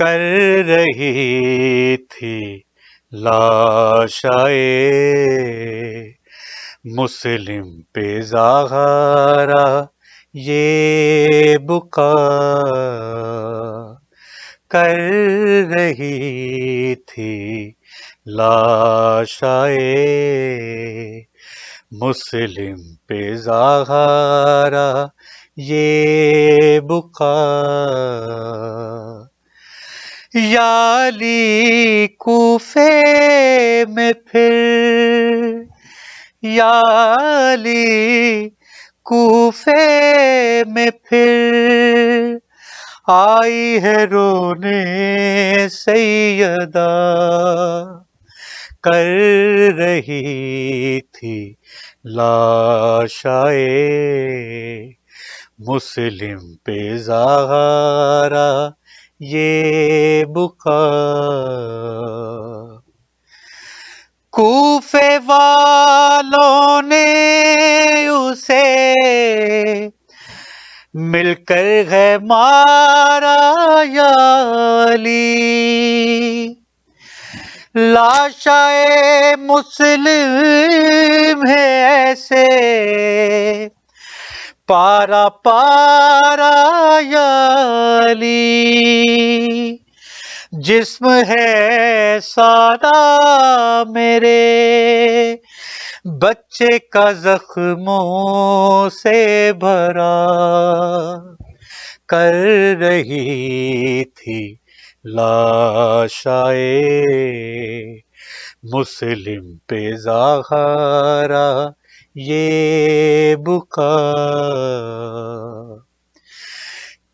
کر رہی تھی لاشائے مسلم پہ زہرا یہ بکا کر رہی تھی لاشائے مسلم پہ زہرا یہ بکا یا علی کوفے میں پھر یا علی کوفے میں پھر آئی ہے رونے سیدہ کر رہی تھی لاشائے مسلم پہ زہرا یہ بکا کوفے والوں نے اسے مل کر ہے مارا یا علی لاشائے مسلم ہے ایسے پارا پارا یا علی جسم ہے سادہ میرے بچے کا زخموں سے بھرا کر رہی تھی لاشائے مسلم پہ زہرا یہ بکا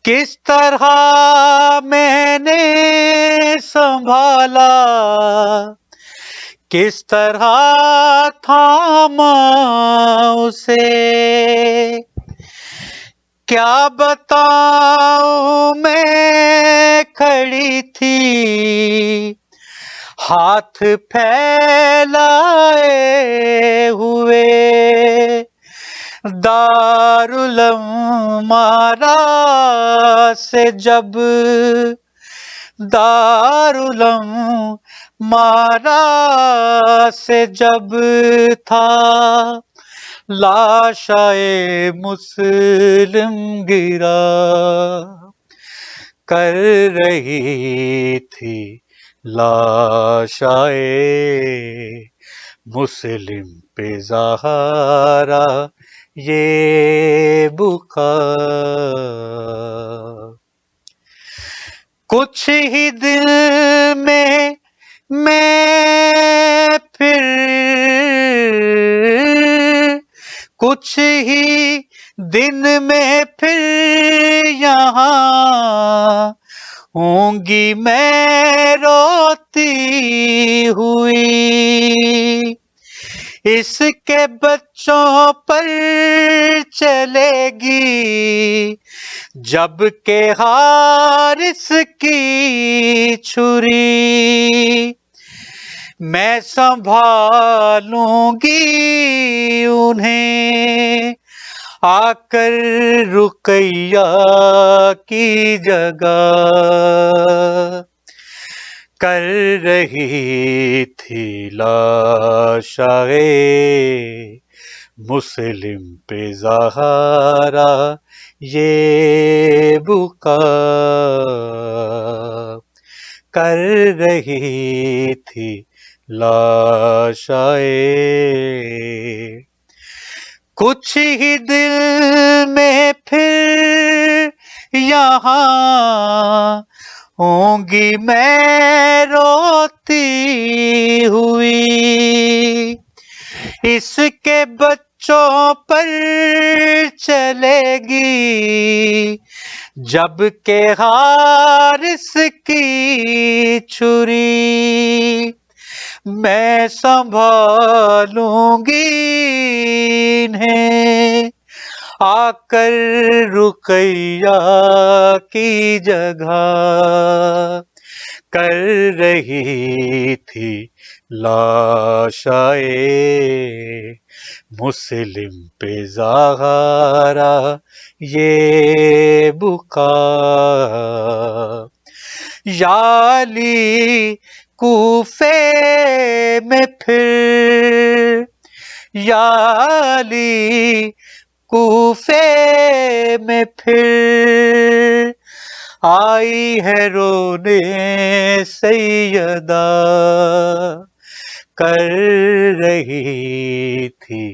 کس طرح میں نے سنبھالا کس طرح تھاما اسے کیا بتاؤں میں کھڑی تھی ہاتھ پھیلائے ہوئے دارالمارا سے جب دارالمارا سے جب تھا لاشائے مسلم گرا کر رہی تھی لاشائے مسلم پہ زہرا یہ بکا کچھ ہی دل میں پھر کچھ ہی دن میں پھر یہاں ہوں گی میں روتی ہوئی اس کے بچوں پر چلے گی جب کہ حارث کی چھری میں سنبھالوں گی انہیں آ کر رقیہ کی جگہ کر رہی تھی لاشائے مسلم پہ زہرا یہ بکا کر رہی تھی لاشائے کچھ ہی دل میں پھر یہاں ہوں گی میں روتی ہوئی اس کے بچوں پر چلے گی جب کہ حارث کی چھری میں سنبھالوں گی انہیں آ کر رقیہ کی جگہ کر رہی تھی لاشائے مسلم پہ زہرا یہ بکا یا علی کوفے میں پھر، یا علی کوفے میں پھر آئی ہے رونے سیدہ، کر رہی تھی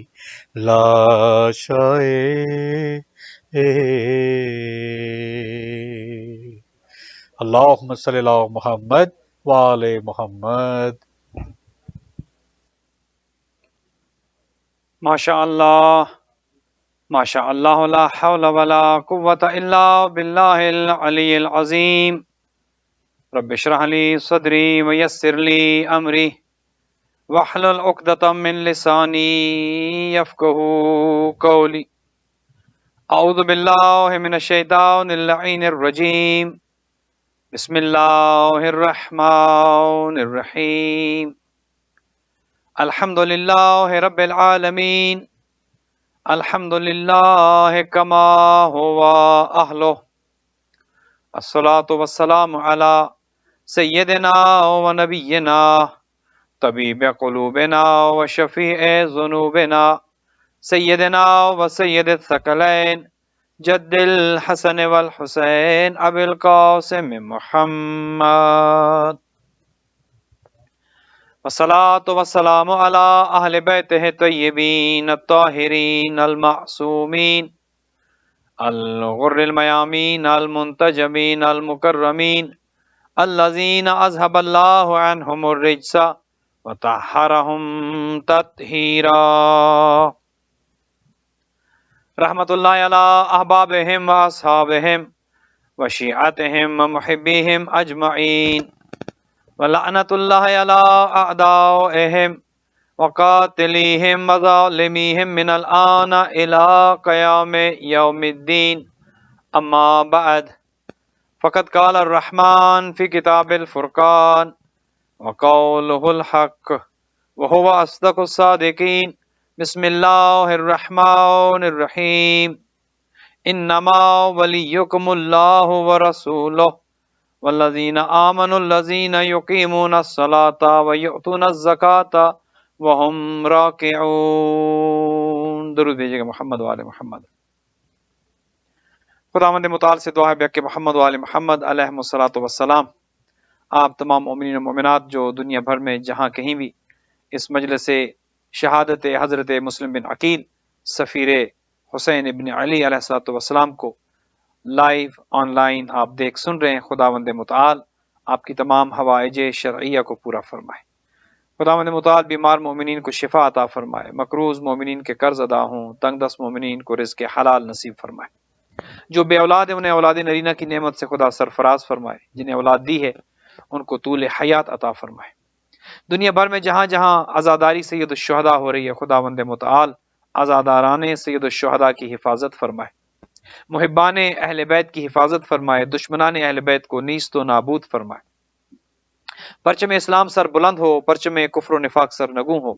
لاشائے اللہم صلی اللہ محمد وآل محمد۔ ماشاء اللہ ماشاء اللہ، لا حول ولا قوة الا باللہ العلی العظیم۔ رب اشرح لی صدری ویسر لی امری واحلل عقدۃ من لسانی یفقہوا قولی۔ اعوذ باللہ من الشیطان اللعین الرجیم، بسم اللہ الرحمن الرحیم۔ الحمد للہ رب العالمین، الحمد للہ کما ہوا اہلہ، الصلاۃ والسلام علی سیدنا و نبینا طبیب قلوبنا و شفیع ذنوبنا سیدنا و سید الثقلین جد الحسن والحسین ابی القاسم محمد، والصلاة والسلام علی اہل بیتہ طیبین الطاہرین المعصومین الغر المیامین المنتجبین المکرمین الذین اذهب اللہ عنہم الرجس وطہرہم تطہیرا۔ رحمت اللہ علی احبابہم و اصحابہم و شیعتہم و محبیہم اجمعین، ولعنت اللہ علی اعدائہم وقاتلیہم وظالمیہم من الآن الى قیام یوم الدین، اما بعد، فقد قال الرحمن فی کتاب الفرقان وقولہ الحق وہو اصدق الصادقین۔ بسم اللہ الرحمن الرحیم، انما ولیکم اللہ ورسولہ والذین آمنوا الذین یقیمون الصلاۃ ویؤتون الزکاۃ وہم راکعون۔ درود بھیجیے گا محمد وآل محمد۔ خداوند متعال سے دعا ہے بحق محمد وآل محمد علیہم الصلاۃ والسلام، آپ تمام مومنین و مومنات جو دنیا بھر میں جہاں کہیں بھی اس مجلس شہادت حضرت مسلم بن عقیل سفیر حسین ابن علی علیہ الصلوۃ والسلام کو لائیو آن لائن آپ دیکھ سن رہے ہیں، خداوند متعال آپ کی تمام حوائج شرعیہ کو پورا فرمائے۔ خداوند متعال بیمار مومنین کو شفا عطا فرمائے، مقروض مومنین کے قرض ادا ہوں، تنگ دست مومنین کو رزق حلال نصیب فرمائے، جو بے اولاد ہیں انہیں اولاد نرینہ کی نعمت سے خدا سرفراز فرمائے، جنہیں اولاد دی ہے ان کو طول حیات عطا فرمائے۔ دنیا بھر میں جہاں جہاں عزاداری سید الشہداء ہو رہی ہے، خداوند متعال عزاداران سید الشہداء کی حفاظت فرمائے، محبان اہل بیت کی حفاظت فرمائے، دشمنان اہل بیت کو نیست و نابود فرمائے۔ پرچم اسلام سر بلند ہو، پرچم کفر و نفاق سر نگوں ہو،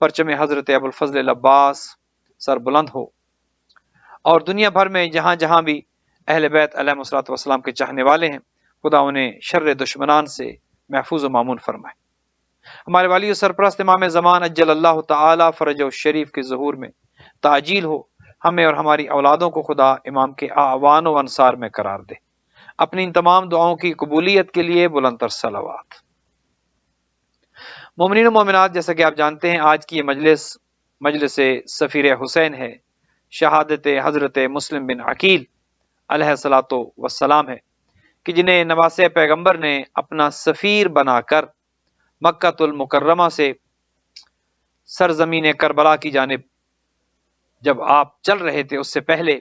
پرچم حضرت ابو الفضل العباس سر بلند ہو، اور دنیا بھر میں جہاں جہاں بھی اہل بیت علیہ الصلوۃ والسلام کے چاہنے والے ہیں، خدا انہیں شر دشمنان سے محفوظ و مامون فرمائے۔ ہمارے والی و سرپرست امام زمان اجل اللہ تعالی فرجہ الشریف کے ظہور میں تعجیل ہو، ہمیں اور ہماری اولادوں کو خدا امام کے اعوان و انصار میں قرار دے۔ اپنی ان تمام دعاؤں کی قبولیت کے لیے بلند تر صلوات۔ مومنین و مومنات، جیسا کہ آپ جانتے ہیں آج کی یہ مجلس سفیر حسین ہے، شہادت حضرت مسلم بن عقیل علیہ الصلوۃ والسلام ہے، کہ جنہیں نواسہ پیغمبر نے اپنا سفیر بنا کر مکہ المکرمہ سے سرزمین کربلا کی جانب جب آپ چل رہے تھے، اس سے پہلے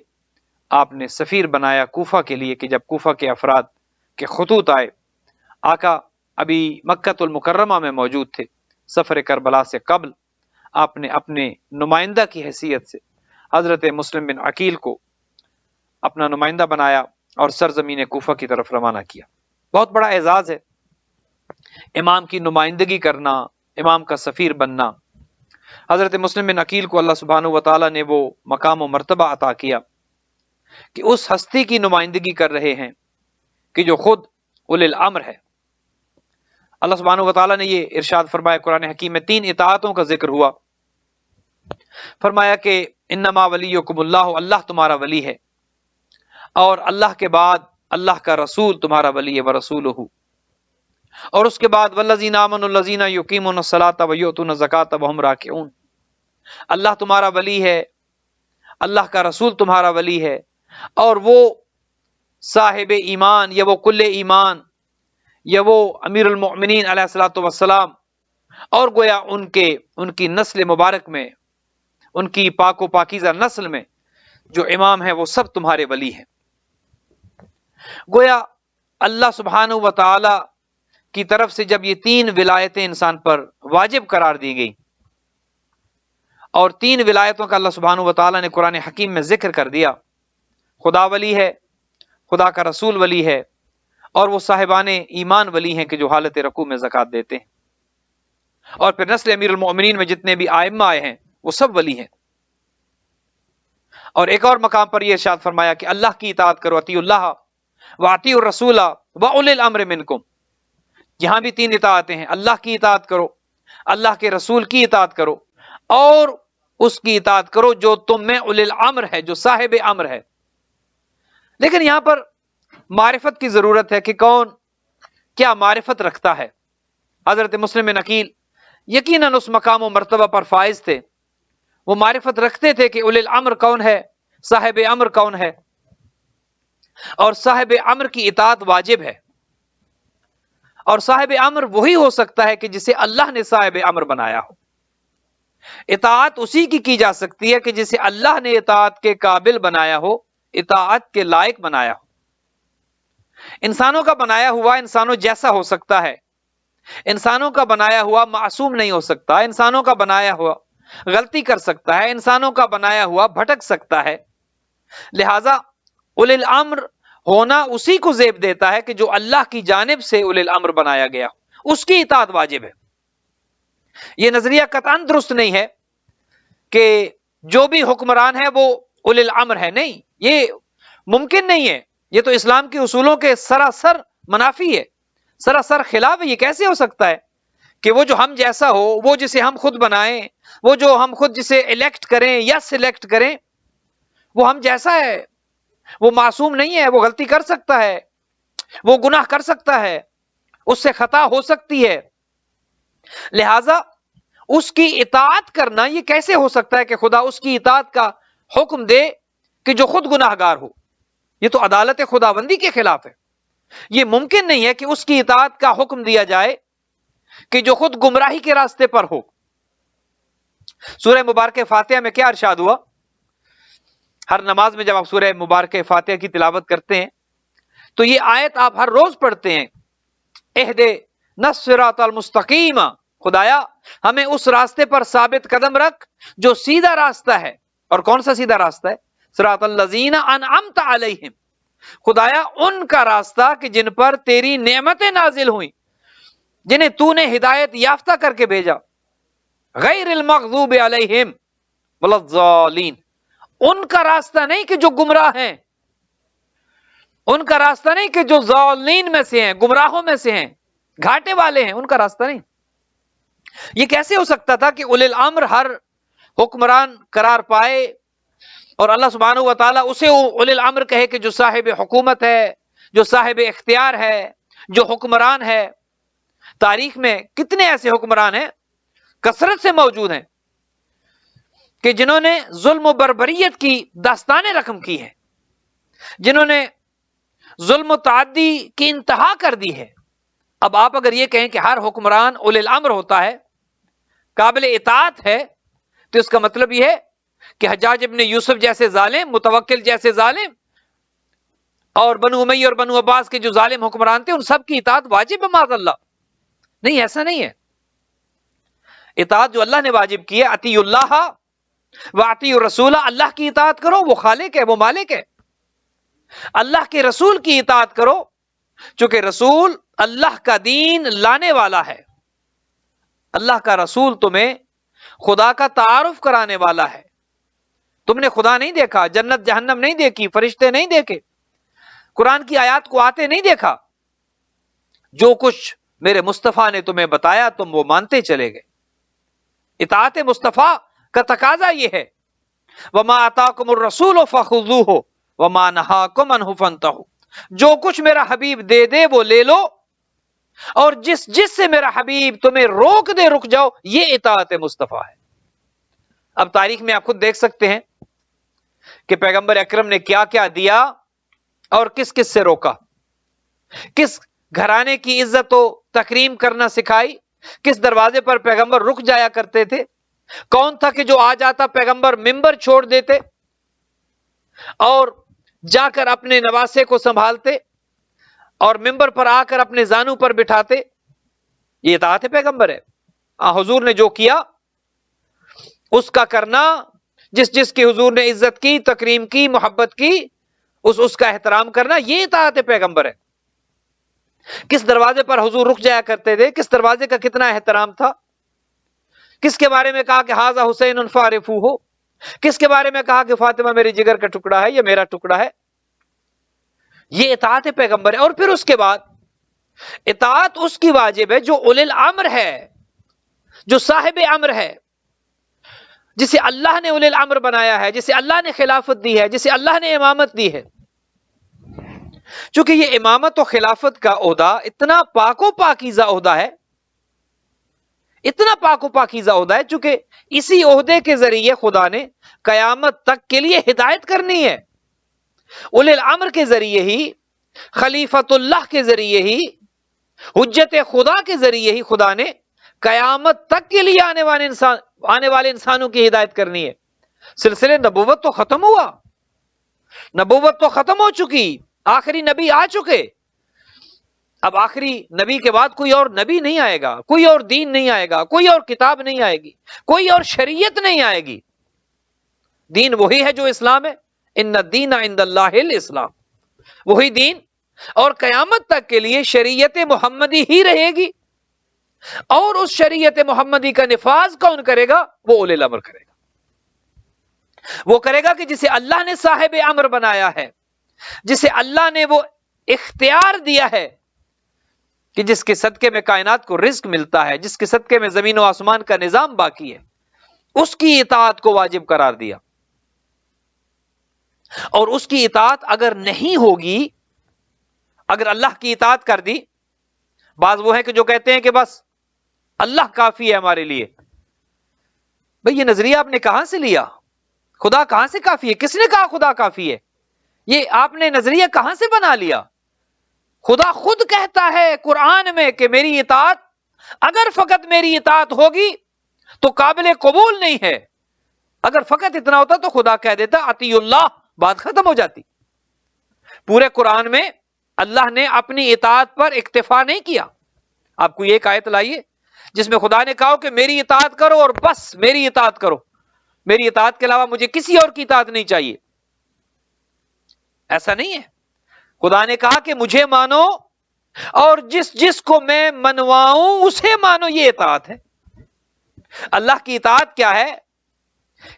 آپ نے سفیر بنایا کوفہ کے لیے، کہ جب کوفہ کے افراد کے خطوط آئے، آقا ابھی مکہ المکرمہ میں موجود تھے، سفر کربلا سے قبل آپ نے اپنے نمائندہ کی حیثیت سے حضرت مسلم بن عقیل کو اپنا نمائندہ بنایا اور سرزمین کوفہ کی طرف روانہ کیا۔ بہت بڑا اعزاز ہے امام کی نمائندگی کرنا، امام کا سفیر بننا۔ حضرت مسلم بن عقیل کو اللہ سبحانہ و تعالیٰ نے وہ مقام و مرتبہ عطا کیا کہ اس ہستی کی نمائندگی کر رہے ہیں کہ جو خود اولِ الامر ہے۔ اللہ سبحانہ و تعالیٰ نے یہ ارشاد فرمایا قرآن حکیم میں، 3 اطاعتوں کا ذکر ہوا۔ فرمایا کہ انما ولیکم اللہ، اللہ تمہارا ولی ہے، اور اللہ کے بعد اللہ کا رسول تمہارا ولی ہے، ورسولہ، اور اس کے بعد والذین آمنوا الذین یقیمون الصلاۃ ویؤتون الزکاۃ وہم راکعون، اللہ تمہارا ولی ہے، اللہ کا رسول تمہارا ولی ہے، اور وہ صاحب ایمان یا وہ کل ایمان یا وہ امیر المؤمنین علیہ الصلوۃ والسلام، اور گویا ان کی نسل مبارک میں، ان کی پاک و پاکیزہ نسل میں جو امام ہیں وہ سب تمہارے ولی ہیں۔ گویا اللہ سبحانہ و تعالی کی طرف سے جب یہ 3 ولایتیں انسان پر واجب قرار دی گئی، اور 3 ولایتوں کا اللہ سبحانہ و تعالی نے قرآن حکیم میں ذکر کر دیا، خدا ولی ہے، خدا کا رسول ولی ہے، اور وہ صاحبان ایمان ولی ہیں کہ جو حالت رکوع میں زکوٰۃ دیتے ہیں، اور پھر نسل امیر المؤمنین میں جتنے بھی ائمہ آئے ہیں وہ سب ولی ہیں۔ اور ایک اور مقام پر یہ ارشاد فرمایا کہ اللہ کی اطاعت کرو، اطیعوا اللہ واطیعوا الرسول واولی الامر منکم، یہاں بھی 3 اطاعتیں ہیں، اللہ کی اطاعت کرو، اللہ کے رسول کی اطاعت کرو، اور اس کی اطاعت کرو جو تم میں اولی الامر ہے، جو صاحب امر ہے۔ لیکن یہاں پر معرفت کی ضرورت ہے کہ کون کیا معرفت رکھتا ہے۔ حضرت مسلم نقیل یقیناً اس مقام و مرتبہ پر فائز تھے، وہ معرفت رکھتے تھے کہ اولی الامر کون ہے، صاحب امر کون ہے، اور صاحب امر کی اطاعت واجب ہے، اور صاحب امر وہی ہو سکتا ہے کہ جسے اللہ نے صاحب امر بنایا ہو۔ اطاعت اسی کی جا سکتی ہے کہ جسے اللہ نے اطاعت کے قابل بنایا ہو، اطاعت کے لائق بنایا ہو۔ انسانوں کا بنایا ہوا انسانوں جیسا ہو سکتا ہے، انسانوں کا بنایا ہوا معصوم نہیں ہو سکتا، انسانوں کا بنایا ہوا غلطی کر سکتا ہے، انسانوں کا بنایا ہوا بھٹک سکتا ہے، لہذا اولی الامر ہونا اسی کو زیب دیتا ہے کہ جو اللہ کی جانب سے اولی الامر بنایا گیا، اس کی اطاعت واجب ہے۔ یہ نظریہ قطعاً درست نہیں ہے کہ جو بھی حکمران ہے وہ اولی الامر ہے، نہیں، یہ ممکن نہیں ہے، یہ تو اسلام کے اصولوں کے سراسر منافی ہے، سراسر خلاف ہے۔ یہ کیسے ہو سکتا ہے کہ وہ جو ہم جیسا ہو، وہ جسے ہم خود بنائیں، وہ جو ہم خود جسے الیکٹ کریں یا سلیکٹ کریں، وہ ہم جیسا ہے، وہ معصوم نہیں ہے، وہ غلطی کر سکتا ہے، وہ گناہ کر سکتا ہے، اس سے خطا ہو سکتی ہے، لہذا اس کی اطاعت کرنا یہ کیسے ہو سکتا ہے کہ خدا اس کی اطاعت کا حکم دے کہ جو خود گناہ گار ہو؟ یہ تو عدالت خداوندی کے خلاف ہے۔ یہ ممکن نہیں ہے کہ اس کی اطاعت کا حکم دیا جائے کہ جو خود گمراہی کے راستے پر ہو۔ سورہ مبارکہ فاتحہ میں کیا ارشاد ہوا؟ ہر نماز میں جب آپ سورہ مبارکہ فاتحہ کی تلاوت کرتے ہیں تو یہ آیت آپ ہر روز پڑھتے ہیں، اہدنا الصراط المستقیم، خدایا ہمیں اس راستے پر ثابت قدم رکھ جو سیدھا راستہ ہے۔ اور کون سا سیدھا راستہ ہے؟ صراط الذین انعمت علیہم، خدایا ان کا راستہ کہ جن پر تیری نعمتیں نازل ہوئیں، جنہیں تو نے ہدایت یافتہ کر کے بھیجا، غیر المغضوب علیہم ولا الضالین، ان کا راستہ نہیں کہ جو گمراہ ہیں، ان کا راستہ نہیں کہ جو ضالین میں سے ہیں، گمراہوں میں سے ہیں، گھاٹے والے ہیں، ان کا راستہ نہیں۔ یہ کیسے ہو سکتا تھا کہ اولی الامر ہر حکمران قرار پائے اور اللہ سبحانہ و تعالیٰ اسے اولی الامر کہے کہ جو صاحب حکومت ہے، جو صاحب اختیار ہے، جو حکمران ہے؟ تاریخ میں کتنے ایسے حکمران ہیں، کثرت سے موجود ہیں، کہ جنہوں نے ظلم و بربریت کی داستانیں رقم کی ہیں، جنہوں نے ظلم و تعدی کی انتہا کر دی ہے۔ اب آپ اگر یہ کہیں کہ ہر حکمران اولی الامر ہوتا ہے، قابل اطاعت ہے، تو اس کا مطلب یہ ہے کہ حجاج ابن یوسف جیسے ظالم، متوکل جیسے ظالم، اور بنو امیہ اور بنو عباس کے جو ظالم حکمران تھے ان سب کی اطاعت واجب ہے؟ معاذ اللہ، نہیں، ایسا نہیں ہے۔ اطاعت جو اللہ نے واجب کی ہے، اطیعوا اللہ واطیعوا الرسول، اللہ کی اطاعت کرو، وہ خالق ہے، وہ مالک ہے۔ اللہ کے رسول کی اطاعت کرو چونکہ رسول اللہ کا دین لانے والا ہے، اللہ کا رسول تمہیں خدا کا تعارف کرانے والا ہے۔ تم نے خدا نہیں دیکھا، جنت جہنم نہیں دیکھی، فرشتے نہیں دیکھے، قرآن کی آیات کو آتے نہیں دیکھا، جو کچھ میرے مصطفیٰ نے تمہیں بتایا تم وہ مانتے چلے گئے. اطاعت مصطفیٰ کا تقاضا یہ ہے وما آتاکم الرسول فخذوہ وما نہاکم عنہ فانتہوا. جو کچھ میرا حبیب دے دے وہ لے لو، اور جس سے میرا حبیب تمہیں روک دے رک جاؤ. یہ اطاعت مصطفیٰ ہے. اب تاریخ میں آپ خود دیکھ سکتے ہیں کہ پیغمبر اکرم نے کیا کیا دیا اور کس کس سے روکا، کس گھرانے کی عزت و تکریم کرنا سکھائی، کس دروازے پر پیغمبر رک جایا کرتے تھے، کون تھا کہ جو آ جاتا پیغمبر ممبر چھوڑ دیتے اور جا کر اپنے نواسے کو سنبھالتے اور ممبر پر آ کر اپنے زانو پر بٹھاتے. یہ اطاعت پیغمبر ہے. حضور نے جو کیا اس کا کرنا، جس کی حضور نے عزت کی، تکریم کی، محبت کی، اس کا احترام کرنا، یہ اطاعت پیغمبر ہے. کس دروازے پر حضور رک جایا کرتے تھے، کس دروازے کا کتنا احترام تھا، کس کے بارے میں کہا کہ ھذا حسین فارفوہ، کس کے بارے میں کہا کہ فاطمہ میری جگر کا ٹکڑا ہے یا میرا ٹکڑا ہے. یہ اطاعت پیغمبر ہے. اور پھر اس کے بعد اطاعت اس کی واجب ہے جو اولی الامر ہے، جو صاحب امر ہے، جسے اللہ نے اولی الامر بنایا ہے، جسے اللہ نے خلافت دی ہے، جسے اللہ نے امامت دی ہے. چونکہ یہ امامت و خلافت کا عہدہ اتنا پاک و پاکیزہ عہدہ ہے، اتنا پاک و پاکیزہ عہدہ ہے، چونکہ اسی عہدے کے ذریعے خدا نے قیامت تک کے لیے ہدایت کرنی ہے. اولی الامر کے ذریعے ہی، خلیفۃ اللہ کے ذریعے ہی، حجت خدا کے ذریعے ہی خدا نے قیامت تک کے لیے آنے والے انسانوں کی ہدایت کرنی ہے. سلسلے نبوت تو ختم ہوا، نبوت تو ختم ہو چکی، آخری نبی آ چکے. اب آخری نبی کے بعد کوئی اور نبی نہیں آئے گا، کوئی اور دین نہیں آئے گا، کوئی اور کتاب نہیں آئے گی، کوئی اور شریعت نہیں آئے گی. دین وہی ہے جو اسلام ہے. ان الدین عند اللہ الاسلام، وہی دین، اور قیامت تک کے لیے شریعت محمدی ہی رہے گی. اور اس شریعت محمدی کا نفاذ کون کرے گا؟ وہ اولی الامر کرے گا. وہ کرے گا کہ جسے اللہ نے صاحب امر بنایا ہے، جسے اللہ نے وہ اختیار دیا ہے کہ جس کے صدقے میں کائنات کو رزق ملتا ہے، جس کے صدقے میں زمین و آسمان کا نظام باقی ہے، اس کی اطاعت کو واجب قرار دیا. اور اس کی اطاعت اگر نہیں ہوگی، اگر اللہ کی اطاعت کر دی، بعض وہ ہیں کہ جو کہتے ہیں کہ بس اللہ کافی ہے ہمارے لیے. بھئی یہ نظریہ آپ نے کہاں سے لیا؟ خدا کہاں سے کافی ہے؟ کس نے کہا خدا کافی ہے؟ یہ آپ نے نظریہ کہاں سے بنا لیا؟ خدا خود کہتا ہے قرآن میں کہ میری اطاعت، اگر فقط میری اطاعت ہوگی تو قابل قبول نہیں ہے. اگر فقط اتنا ہوتا تو خدا کہہ دیتا اطیع اللہ، بات ختم ہو جاتی. پورے قرآن میں اللہ نے اپنی اطاعت پر اکتفا نہیں کیا. آپ کو ایک آیت لائیے جس میں خدا نے کہا کہ میری اطاعت کرو اور بس میری اطاعت کرو، میری اطاعت کے علاوہ مجھے کسی اور کی اطاعت نہیں چاہیے. ایسا نہیں ہے. خدا نے کہا کہ مجھے مانو اور جس کو میں منواؤں اسے مانو. یہ اطاعت ہے. اللہ کی اطاعت کیا ہے؟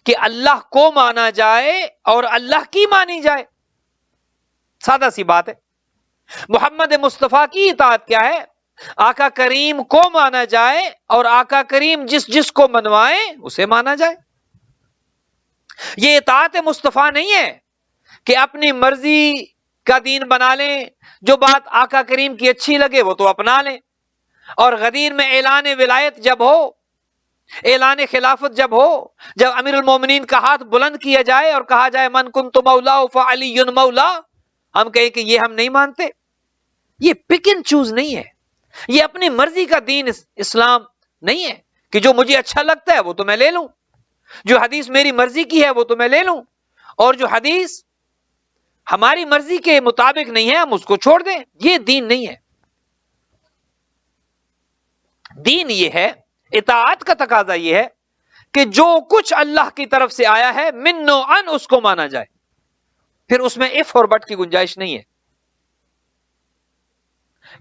کہ اللہ کو مانا جائے اور اللہ کی مانی جائے. سادہ سی بات ہے. محمد مصطفیٰ کی اطاعت کیا ہے؟ آقا کریم کو مانا جائے اور آقا کریم جس کو منوائے اسے مانا جائے. یہ اطاعت مصطفیٰ نہیں ہے کہ اپنی مرضی کا دین بنا لیں، جو بات آقا کریم کی اچھی لگے وہ تو اپنا لیں، اور غدیر میں اعلان ولایت جب ہو، اعلان خلافت جب ہو، جب امیر المومنین کا ہاتھ بلند کیا جائے اور کہا جائے من کنت مولا فعلی مولا، ہم کہیں کہ یہ ہم نہیں مانتے. یہ پک اینڈ چوز نہیں ہے. یہ اپنی مرضی کا دین اسلام نہیں ہے کہ جو مجھے اچھا لگتا ہے وہ تو میں لے لوں، جو حدیث میری مرضی کی ہے وہ تو میں لے لوں، اور جو حدیث ہماری مرضی کے مطابق نہیں ہے ہم اس کو چھوڑ دیں. یہ دین نہیں ہے. دین یہ ہے، اطاعت کا تقاضا یہ ہے کہ جو کچھ اللہ کی طرف سے آیا ہے من و ان اس کو مانا جائے. پھر اس میں اف اور بٹ کی گنجائش نہیں ہے.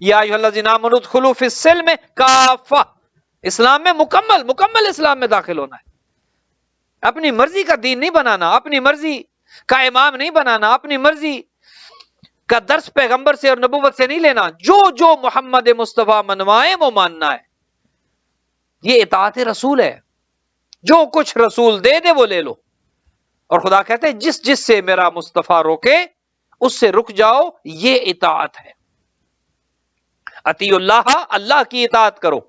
یا ایھا الذین آمنوا ادخلوا فی السلم کافہ، اسلام میں مکمل اسلام میں داخل ہونا ہے. اپنی مرضی کا دین نہیں بنانا، اپنی مرضی کا امام نہیں بنانا، اپنی مرضی کا درس پیغمبر سے اور نبوت سے نہیں لینا، جو محمد مصطفیٰ منوائے وہ ماننا ہے، یہ اطاعت رسول ہے، جو کچھ رسول دے دے وہ لے لو۔ اور خدا کہتے ہیں جس جس سے میرا مصطفیٰ روکے اس سے رک جاؤ، یہ اطاعت ہے۔ اطیع اللہ، اللہ کی اطاعت کرو،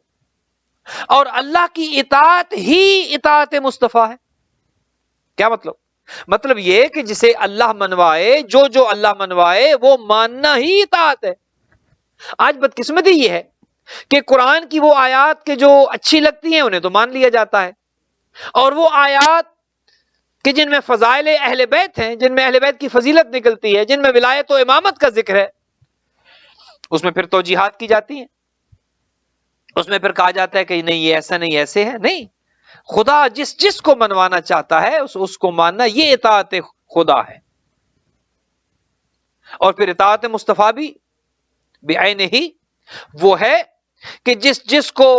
اور اللہ کی اطاعت ہی اطاعت مصطفیٰ ہے۔ کیا مطلب؟ مطلب یہ کہ جسے اللہ منوائے، جو اللہ منوائے وہ ماننا ہی اطاعت ہے۔ آج بدقسمتی یہ ہے کہ قرآن کی وہ آیات کے جو اچھی لگتی ہیں انہیں تو مان لیا جاتا ہے، اور وہ آیات کہ جن میں فضائل اہل بیت ہیں، جن میں اہل بیت کی فضیلت نکلتی ہے، جن میں ولایت و امامت کا ذکر ہے، اس میں پھر توجیحات کی جاتی ہیں، اس میں پھر کہا جاتا ہے کہ نہیں یہ ایسا نہیں ایسے ہے۔ نہیں، خدا جس کو منوانا چاہتا ہے اس کو ماننا، یہ اطاعت خدا ہے۔ اور پھر اطاعت مصطفیٰ بھی بعینہ ہی وہ ہے کہ جس کو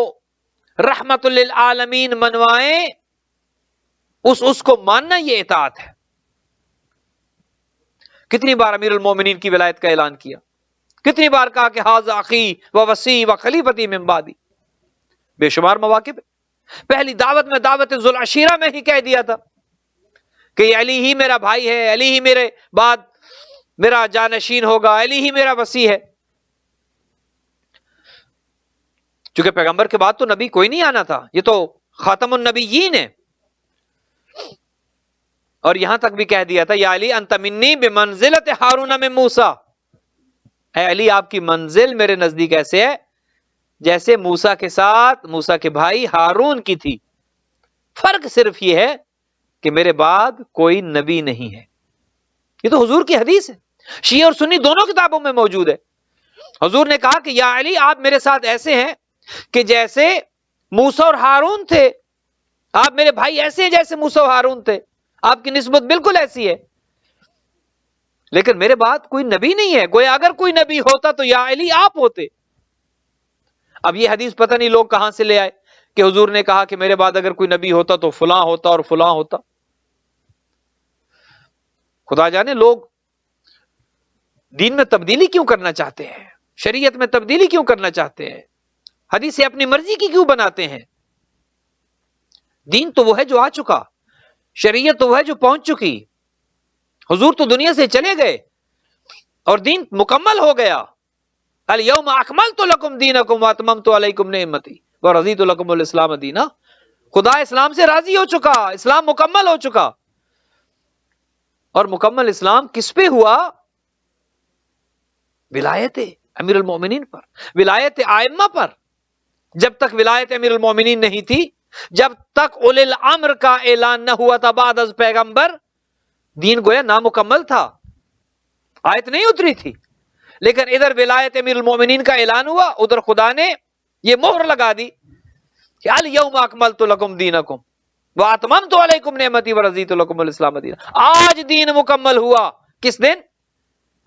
رحمت للعالمین منوائیں اس کو ماننا، یہ اطاعت ہے۔ کتنی بار امیر المومنین کی ولایت کا اعلان کیا، کتنی بار کہا کہ ھذا اخی و وصی و خلیفتی من بعدی، بے شمار مواقع پہ۔ پہلی دعوت میں، دعوت ذوالعشیرہ میں ہی کہہ دیا تھا کہ علی ہی میرا بھائی ہے، علی ہی میرے بعد میرا جانشین ہوگا، علی ہی میرا وصی ہے۔ چونکہ پیغمبر کے بعد تو نبی کوئی نہیں آنا تھا، یہ تو خاتم النبیین ہے۔ اور یہاں تک بھی کہہ دیا تھا یا علی انت منی بمنزلت ہارون من موسیٰ، اے علی آپ کی منزل میرے نزدیک ایسے ہے جیسے موسیٰ کے ساتھ موسیٰ کے بھائی ہارون کی تھی۔ فرق صرف یہ ہے کہ میرے بعد کوئی نبی نہیں ہے۔ یہ تو حضور کی حدیث ہے، شیعہ اور سنی دونوں کتابوں میں موجود ہے۔ حضور نے کہا کہ یا علی آپ میرے ساتھ ایسے ہیں کہ جیسے موسیٰ اور ہارون تھے، آپ میرے بھائی ایسے ہیں جیسے موسیٰ اور ہارون تھے، آپ کی نسبت بالکل ایسی ہے، لیکن میرے بعد کوئی نبی نہیں ہے، گویا اگر کوئی نبی ہوتا تو یا علی آپ ہوتے۔ اب یہ حدیث پتہ نہیں لوگ کہاں سے لے آئے کہ حضور نے کہا کہ میرے بعد اگر کوئی نبی ہوتا تو فلاں ہوتا اور فلاں ہوتا۔ خدا جانے لوگ دین میں تبدیلی کیوں کرنا چاہتے ہیں، شریعت میں تبدیلی کیوں کرنا چاہتے ہیں، حدیثیں اپنی مرضی کی کیوں بناتے ہیں۔ دین تو وہ ہے جو آ چکا، شریعت تو وہ ہے جو پہنچ چکی، حضور تو دنیا سے چلے گئے اور دین مکمل ہو گیا۔ الیوم اکملت لکم دینکم واتممت علیکم نعمتی ورضیت لکم الاسلام دینا۔ خدا اسلام سے راضی ہو چکا، اسلام مکمل ہو چکا۔ اور مکمل اسلام کس پہ ہوا؟ ولایت امیر المومنین پر، ولایت ائمہ پر۔ جب تک ولایت امیر المومنین نہیں تھی، جب تک اولی الامر کا اعلان نہ ہوا تھا بعد از پیغمبر، دین گویا نامکمل تھا، آیت نہیں اتری تھی۔ لیکن ادھر ولایت امیر المومنین کا اعلان ہوا، ادھر خدا نے یہ مہر لگا دی کہ الیوم اکملت لکم دینکم واتممت علیکم نعمتی ورضیت لکم الاسلام دینا۔ آج دین مکمل ہوا، کس دن؟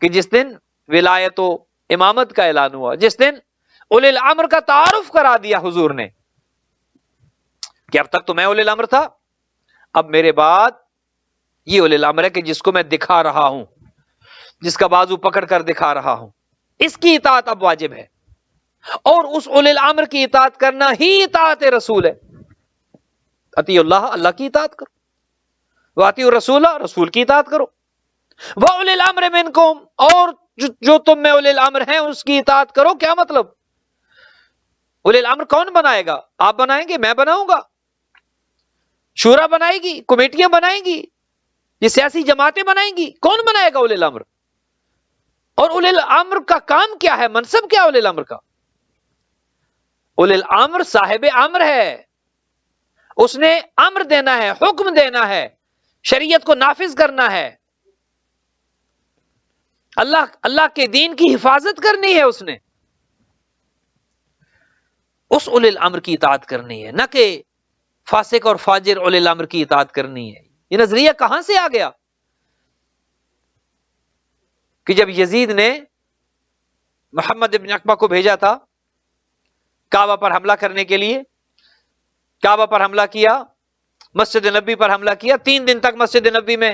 کہ جس دن ولایت و امامت کا اعلان ہوا، جس دن اولی الامر کا تعارف کرا دیا حضور نے کہ اب تک تو میں اولی الامر تھا، اب میرے بعد یہ اولی الامر ہے کہ جس کو میں دکھا رہا ہوں، جس کا بازو پکڑ کر دکھا رہا ہوں، اس کی اطاعت اب واجب ہے۔ اور اس اولی الامر کی اطاعت کرنا ہی اطاعت رسول ہے۔ اطیع اللہ، اللہ کی اطاعت کرو، واطیع الرسول، رسول کی اطاعت کرو، وَأُولِي الْأَمْرِ مِنْكُمْ، اور جو تم میں اولی الامر ہیں اس کی اطاعت کرو۔ کیا مطلب؟ اولی الامر کون بنائے گا؟ آپ بنائیں گے؟ میں بناؤں گا؟ شورا بنائے گی؟ کمیٹیاں بنائیں گی؟ یہ سیاسی جماعتیں بنائیں گی؟ کون بنائے گا اولی الامر؟ اور اولی الامر کا کام کیا ہے؟ منصب کیا اولی الامر کا؟ اولی الامر صاحب امر ہے، اس نے امر دینا ہے، حکم دینا ہے، شریعت کو نافذ کرنا ہے، اللہ کے دین کی حفاظت کرنی ہے، اس نے اس اولی الامر کی اطاعت کرنی ہے، نہ کہ فاسق اور فاجر اولی الامر کی اطاعت کرنی ہے۔ یہ نظریہ کہاں سے آ گیا کہ جب یزید نے محمد ابن عقبہ کو بھیجا تھا کعبہ پر حملہ کرنے کے لیے، کعبہ پر حملہ کیا، مسجد نبی پر حملہ کیا، 3 دن تک مسجد نبی میں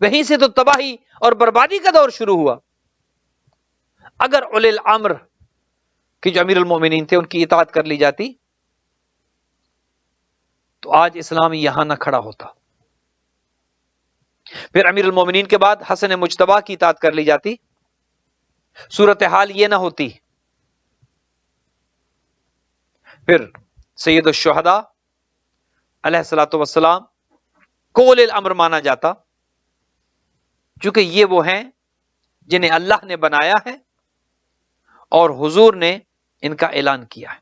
وہیں سے تو تباہی اور بربادی کا دور شروع ہوا. اگر اولی الامر کہ جو امیر المومنین تھے ان کی اطاعت کر لی جاتی تو آج اسلام یہاں نہ کھڑا ہوتا. پھر امیر المومنین کے بعد حسن مجتبی کی اطاعت کر لی جاتی، صورتحال یہ نہ ہوتی. پھر سید الشہداء علیہ الصلوۃ والسلام کو اولی الامر مانا جاتا، چونکہ یہ وہ ہیں جنہیں اللہ نے بنایا ہے اور حضور نے ان کا اعلان کیا ہے.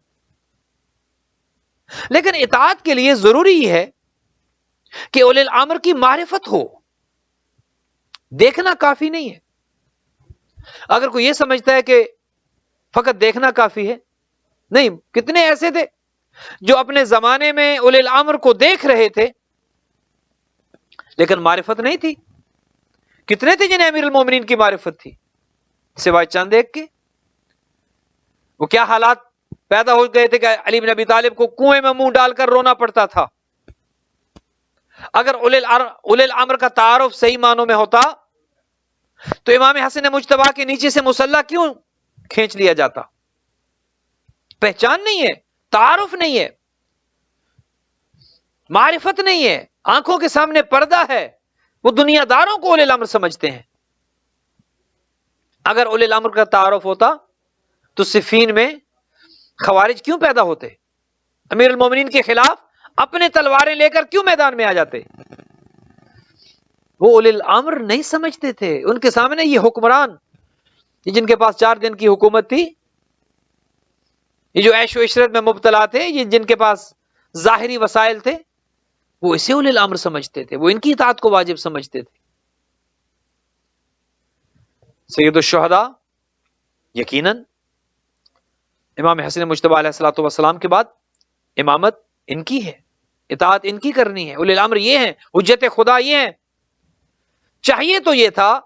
لیکن اطاعت کے لیے ضروری یہ ہے کہ اولی الامر کی معرفت ہو. دیکھنا کافی نہیں ہے. اگر کوئی یہ سمجھتا ہے کہ فقط دیکھنا کافی ہے، نہیں، کتنے ایسے تھے جو اپنے زمانے میں اولی الامر کو دیکھ رہے تھے لیکن معرفت نہیں تھی. کتنے تھے جنہیں امیر المومنین کی معرفت تھی سوائے چند ایک کے. وہ کیا حالات پیدا ہو گئے تھے کہ علی بن ابی طالب کو کنویں میں منہ ڈال کر رونا پڑتا تھا. اگر اولی الامر کا تعارف صحیح معنوں میں ہوتا تو امام حسن مجتبی کے نیچے سے مسلح کیوں کھینچ لیا جاتا؟ پہچان نہیں ہے، تعارف نہیں ہے، معرفت نہیں ہے، آنکھوں کے سامنے پردہ ہے. وہ دنیا داروں کو اولی الامر سمجھتے ہیں. اگر اولی الامر کا تعارف ہوتا تو صفین میں خوارج کیوں پیدا ہوتے؟ امیر المومنین کے خلاف اپنے تلواریں لے کر کیوں میدان میں آ جاتے؟ وہ اولی الامر نہیں سمجھتے تھے. ان کے سامنے یہ حکمران جن کے پاس 4 دن کی حکومت تھی، یہ جو عیش و عشرت میں مبتلا تھے، یہ جن کے پاس ظاہری وسائل تھے، وہ اسے اولی الامر سمجھتے تھے. وہ ان کی اطاعت کو واجب سمجھتے تھے. سید الشہداء یقیناً امام حسن مجتبی علیہ الصلوۃ والسلام کے بعد امامت ان کی ہے، اطاعت ان کی کرنی ہے. اولی الامر یہ ہیں، حجت خدا یہ ہیں. چاہیے تو یہ تھا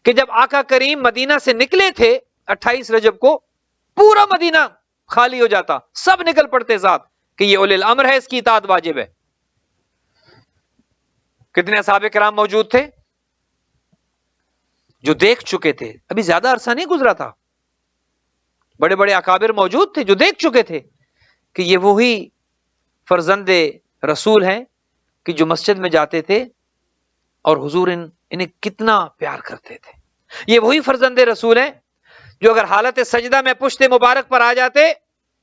کہ جب آقا کریم مدینہ سے نکلے تھے 28 رجب کو، پورا مدینہ خالی ہو جاتا، سب نکل پڑتے ساتھ کہ یہ اولی الامر ہے، اس کی اطاعت واجب ہے. کتنے اصحاب کرام موجود تھے جو دیکھ چکے تھے؟ ابھی زیادہ عرصہ نہیں گزرا تھا. بڑے بڑے اکابر موجود تھے جو دیکھ چکے تھے کہ یہ وہی فرزند رسول ہیں کہ جو مسجد میں جاتے تھے اور حضور انہیں کتنا پیار کرتے تھے. یہ وہی فرزند رسول ہیں جو اگر حالت سجدہ میں پشت مبارک پر آ جاتے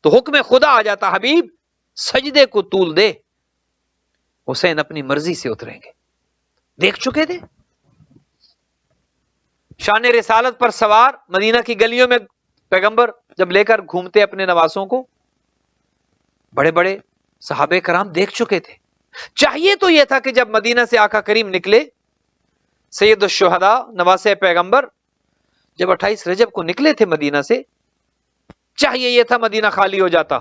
تو حکم خدا آ جاتا، حبیب سجدے کو طول دے، حسین اپنی مرضی سے اتریں گے. دیکھ چکے تھے. شان رسالت پر سوار مدینہ کی گلیوں میں پیغمبر جب لے کر گھومتے اپنے نواسوں کو، بڑے بڑے صحابہ کرام دیکھ چکے تھے. چاہیے تو یہ تھا کہ جب مدینہ سے آقا کریم نکلے، سید الشہداء نواسے پیغمبر جب 28 رجب کو نکلے تھے مدینہ سے، چاہیے یہ تھا مدینہ خالی ہو جاتا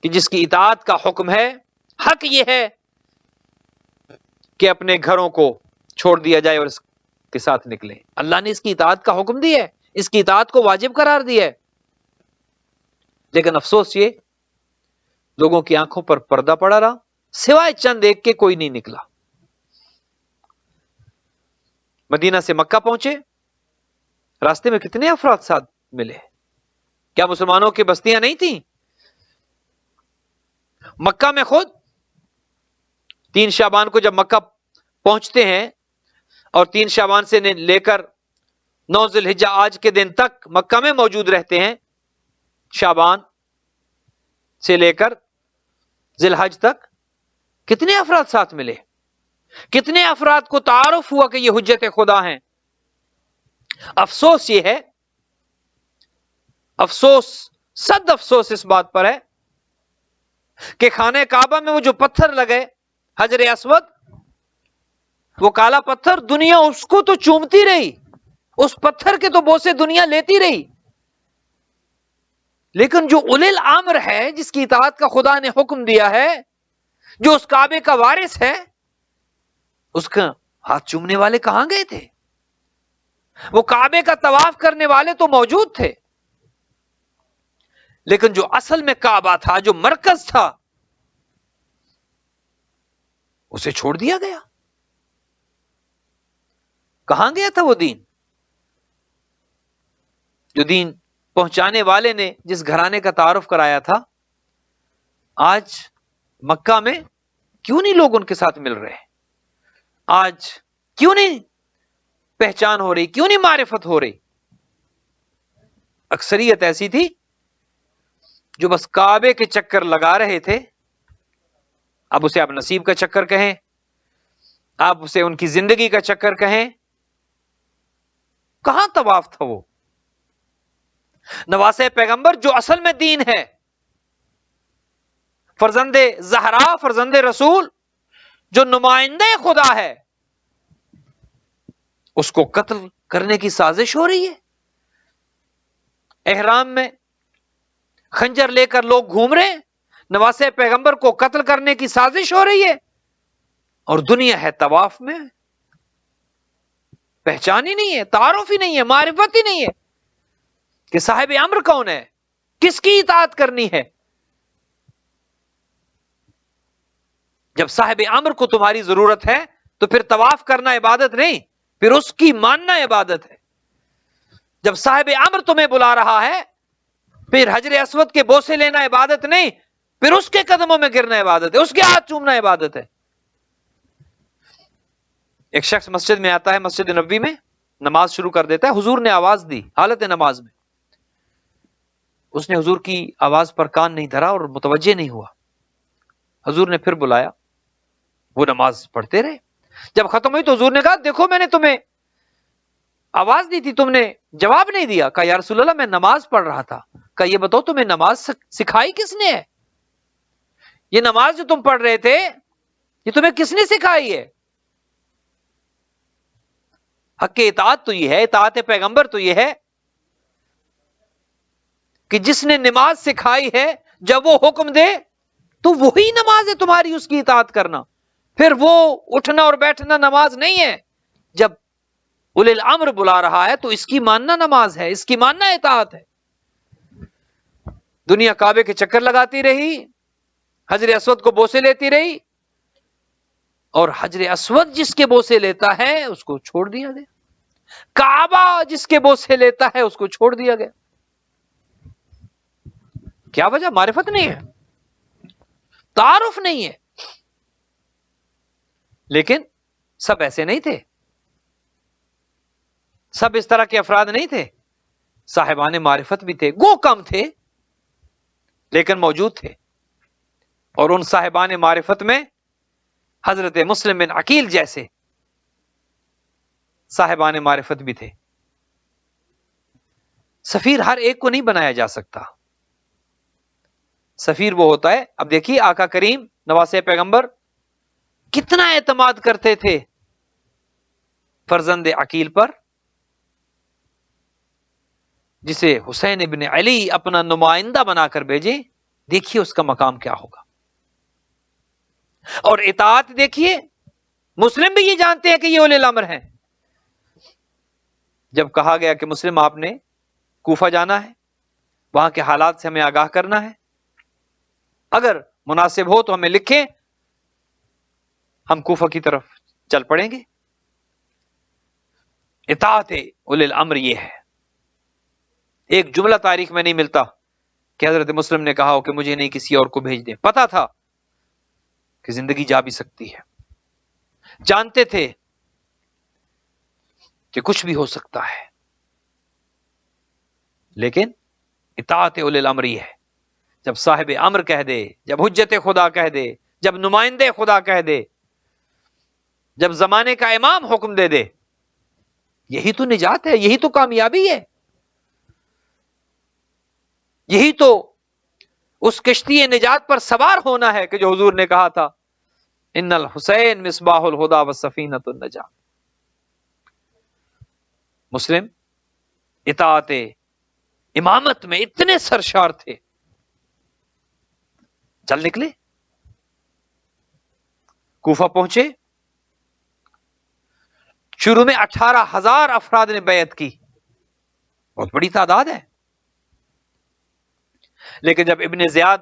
کہ جس کی اطاعت کا حکم ہے، حق یہ ہے کہ اپنے گھروں کو چھوڑ دیا جائے اور اس کے ساتھ نکلے. اللہ نے اس کی اطاعت کا حکم دیا ہے، اس کی اطاعت کو واجب قرار دیا ہے. لیکن افسوس یہ لوگوں کی آنکھوں پر پردہ پڑا رہا، سوائے چند ایک کے کوئی نہیں نکلا. مدینہ سے مکہ پہنچے، راستے میں کتنے افراد ساتھ ملے؟ کیا مسلمانوں کی بستیاں نہیں تھیں؟ مکہ میں خود 3 شعبان کو جب مکہ پہنچتے ہیں اور 3 شعبان سے لے کر 9 ذی الحجہ آج کے دن تک مکہ میں موجود رہتے ہیں، شعبان سے لے کر ذی الحج تک کتنے افراد ساتھ ملے؟ کتنے افراد کو تعارف ہوا کہ یہ حجت خدا ہیں؟ افسوس یہ ہے، افسوس صد افسوس اس بات پر ہے کہ خانہ کعبہ میں وہ جو پتھر لگے حجر اسود، وہ کالا پتھر، دنیا اس کو تو چومتی رہی، اس پتھر کے تو بوسے دنیا لیتی رہی، لیکن جو اولی الامر ہے، جس کی اطاعت کا خدا نے حکم دیا ہے، جو اس کعبے کا وارث ہے، اس کا ہاتھ چومنے والے کہاں گئے تھے؟ وہ کعبے کا طواف کرنے والے تو موجود تھے، لیکن جو اصل میں کعبہ تھا، جو مرکز تھا، اسے چھوڑ دیا گیا. کہاں گیا تھا وہ دین؟ جو دین پہنچانے والے نے جس گھرانے کا تعارف کرایا تھا، آج مکہ میں کیوں نہیں لوگ ان کے ساتھ مل رہے؟ آج کیوں نہیں پہچان ہو رہی؟ کیوں نہیں معرفت ہو رہی؟ اکثریت ایسی تھی جو بس کعبے کے چکر لگا رہے تھے. اب اسے آپ نصیب کا چکر کہیں، آپ اسے ان کی زندگی کا چکر کہیں، کہاں طواف تھا وہ؟ نواسے پیغمبر جو اصل میں دین ہے، فرزند زہرا، فرزند رسول، جو نمائندہ خدا ہے، اس کو قتل کرنے کی سازش ہو رہی ہے. احرام میں خنجر لے کر لوگ گھوم رہے ہیں، نواسے پیغمبر کو قتل کرنے کی سازش ہو رہی ہے، اور دنیا ہے طواف میں. پہچان ہی نہیں ہے، تعارف ہی نہیں ہے، معرفت ہی نہیں ہے کہ صاحب امر کون ہے، کس کی اطاعت کرنی ہے. جب صاحب امر کو تمہاری ضرورت ہے تو پھر طواف کرنا عبادت نہیں، پھر اس کی ماننا عبادت ہے. جب صاحب امر تمہیں بلا رہا ہے پھر حجر اسود کے بوسے لینا عبادت نہیں، پھر اس کے قدموں میں گرنا عبادت ہے، اس کے ہاتھ چومنا عبادت ہے. ایک شخص مسجد میں آتا ہے، مسجد نبوی میں نماز شروع کر دیتا ہے. حضور نے آواز دی حالت نماز میں، اس نے حضور کی آواز پر کان نہیں دھرا اور متوجہ نہیں ہوا. حضور نے پھر بلایا، وہ نماز پڑھتے رہے. جب ختم ہوئی تو حضور نے کہا دیکھو میں نے تمہیں آواز دی تھی، تم نے جواب نہیں دیا. کہا یا رسول اللہ میں نماز پڑھ رہا تھا. کہا یہ بتاؤ تمہیں نماز سکھائی کس نے ہے؟ یہ نماز جو تم پڑھ رہے تھے یہ تمہیں کس نے سکھائی ہے؟ حق اطاعت تو یہ ہے، اطاعت پیغمبر تو یہ ہے کہ جس نے نماز سکھائی ہے جب وہ حکم دے تو وہی نماز ہے تمہاری، اس کی اطاعت کرنا. پھر وہ اٹھنا اور بیٹھنا نماز نہیں ہے. جب اولی الامر بلا رہا ہے تو اس کی ماننا نماز ہے، اس کی ماننا اطاعت ہے. دنیا کعبے کے چکر لگاتی رہی، حجر اسود کو بوسے لیتی رہی، اور حجر اسود جس کے بوسے لیتا ہے اس کو چھوڑ دیا گیا. کعبہ جس کے بوسے لیتا ہے اس کو چھوڑ دیا گیا. کیا وجہ؟ معرفت نہیں ہے، تعارف نہیں ہے. لیکن سب ایسے نہیں تھے، سب اس طرح کے افراد نہیں تھے. صاحبان معرفت بھی تھے، گو کم تھے لیکن موجود تھے. اور ان صاحبان معرفت میں حضرت مسلم بن عقیل جیسے صاحبان معرفت بھی تھے. سفیر ہر ایک کو نہیں بنایا جا سکتا. سفیر وہ ہوتا ہے، اب دیکھیے آقا کریم نواسے پیغمبر کتنا اعتماد کرتے تھے فرزند عقیل پر، جسے حسین ابن علی اپنا نمائندہ بنا کر بھیجے. دیکھیے اس کا مقام کیا ہوگا. اور اطاعت دیکھیے، مسلم بھی یہ جانتے ہیں کہ یہ اولی الامر ہیں. جب کہا گیا کہ مسلم آپ نے کوفہ جانا ہے، وہاں کے حالات سے ہمیں آگاہ کرنا ہے، اگر مناسب ہو تو ہمیں لکھیں، ہم کوفہ کی طرف چل پڑیں گے. اطاعت اولی الامر یہ ہے. ایک جملہ تاریخ میں نہیں ملتا کہ حضرت مسلم نے کہا ہو کہ مجھے نہیں کسی اور کو بھیج دیں. پتا تھا کہ زندگی جا بھی سکتی ہے، جانتے تھے کہ کچھ بھی ہو سکتا ہے، لیکن اطاعت اولی الامر یہ ہے. جب صاحب امر کہہ دے، جب حجت خدا کہہ دے، جب نمائندے خدا کہہ دے، جب زمانے کا امام حکم دے دے، یہی تو نجات ہے، یہی تو کامیابی ہے. یہی تو اس کشتی نجات پر سوار ہونا ہے کہ جو حضور نے کہا تھا ان الحسین مصباح الہدی والسفینۃ النجاۃ. مسلم اطاعت امامت میں اتنے سرشار تھے، چل نکلے، کوفہ پہنچے. شروع میں 18,000 افراد نے بیعت کی، بہت بڑی تعداد ہے. لیکن جب ابن زیاد